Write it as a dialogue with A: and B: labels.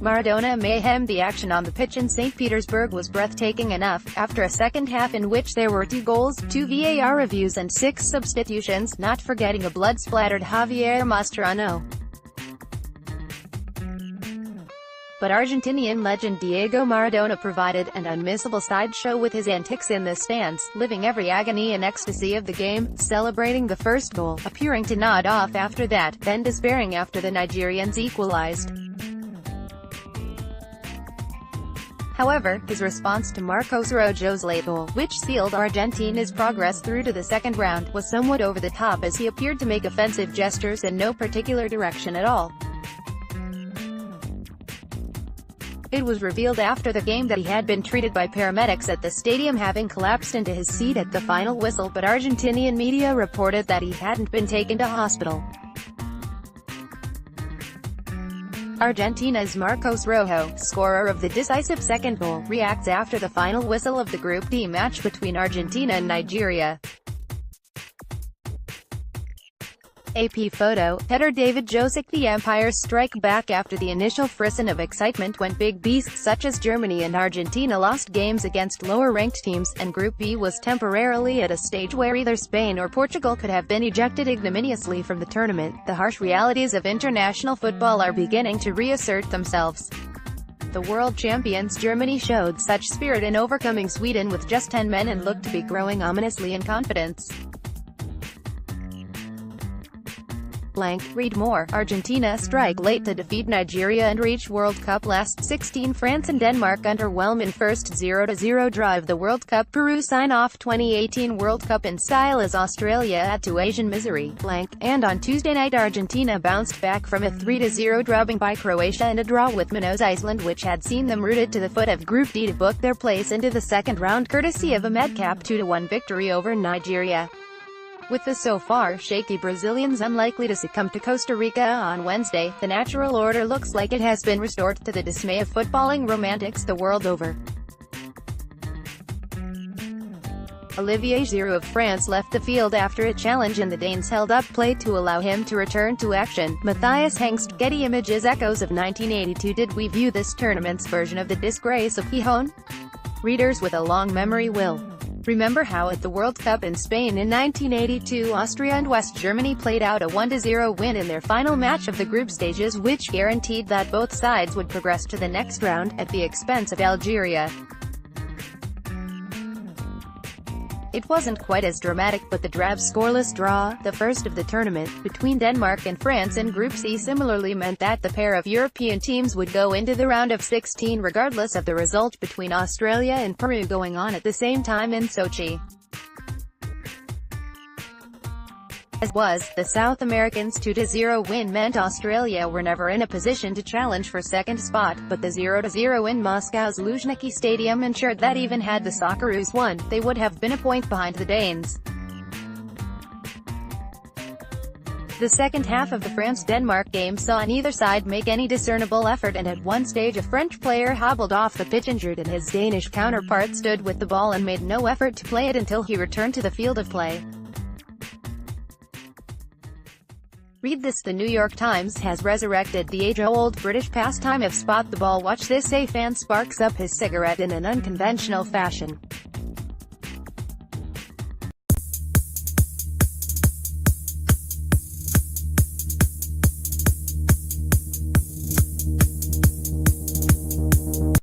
A: Maradona mayhem. The action on the pitch in St Petersburg was breathtaking enough, after a second half in which there were 2 goals, 2 VAR reviews and 6 substitutions, not forgetting a blood-splattered Javier Mascherano. But Argentinian legend Diego Maradona provided an unmissable sideshow with his antics in the stands, living every agony and ecstasy of the game, celebrating the first goal, appearing to nod off after that, then despairing after the Nigerians equalised. However, his response to Marcos Rojo's late goal, which sealed Argentina's progress through to the second round, was somewhat over the top as he appeared to make offensive gestures in no particular direction at all. It was revealed after the game that he had been treated by paramedics at the stadium, having collapsed into his seat at the final whistle, but Argentinian media reported that he hadn't been taken to hospital. Argentina's Marcos Rojo, scorer of the decisive second goal, reacts after the final whistle of the Group D match between Argentina and Nigeria. AP photo, header David Josic. The Empires strike back after the initial frisson of excitement when big beasts such as Germany and Argentina lost games against lower-ranked teams, and Group B was temporarily at a stage where either Spain or Portugal could have been ejected ignominiously from the tournament. The harsh realities of international football are beginning to reassert themselves. The world champions Germany showed such spirit in overcoming Sweden with just 10 men and looked to be growing ominously in confidence. Read more. Argentina strike late to defeat Nigeria and reach World Cup last 16. France and Denmark underwhelm in first 0-0 drive. The World Cup. Peru sign off 2018 World Cup in style as Australia add to Asian misery. And on Tuesday night Argentina bounced back from a 3-0 drubbing by Croatia and a draw with Minos Iceland, which had seen them rooted to the foot of Group D to book their place into the second round courtesy of a madcap 2-1 victory over Nigeria. With the so far shaky Brazilians unlikely to succumb to Costa Rica on Wednesday, the natural order looks like it has been restored, to the dismay of footballing romantics the world over. Olivier Giroud of France left the field after a challenge and the Danes held up play to allow him to return to action. Matthias Hengst. Getty Images. Echoes of 1982. Did we view this tournament's version of the disgrace of Gijón? Readers with a long memory will remember how at the World Cup in Spain in 1982 Austria and West Germany played out a 1-0 win in their final match of the group stages, which guaranteed that both sides would progress to the next round, at the expense of Algeria. It wasn't quite as dramatic, but the drab scoreless draw, the first of the tournament, between Denmark and France in Group C similarly meant that the pair of European teams would go into the round of 16 regardless of the result between Australia and Peru going on at the same time in Sochi. As was, the South Americans' 2-0 win meant Australia were never in a position to challenge for second spot, but the 0-0 in Moscow's Luzhniki Stadium ensured that even had the Socceroos won, they would have been a point behind the Danes. The second half of the France-Denmark game saw neither side make any discernible effort, and at one stage a French player hobbled off the pitch injured and his Danish counterpart stood with the ball and made no effort to play it until he returned to the field of play. Read this. The New York Times has resurrected the age-old British pastime of spot the ball. Watch this. A fan sparks up his cigarette in an unconventional fashion.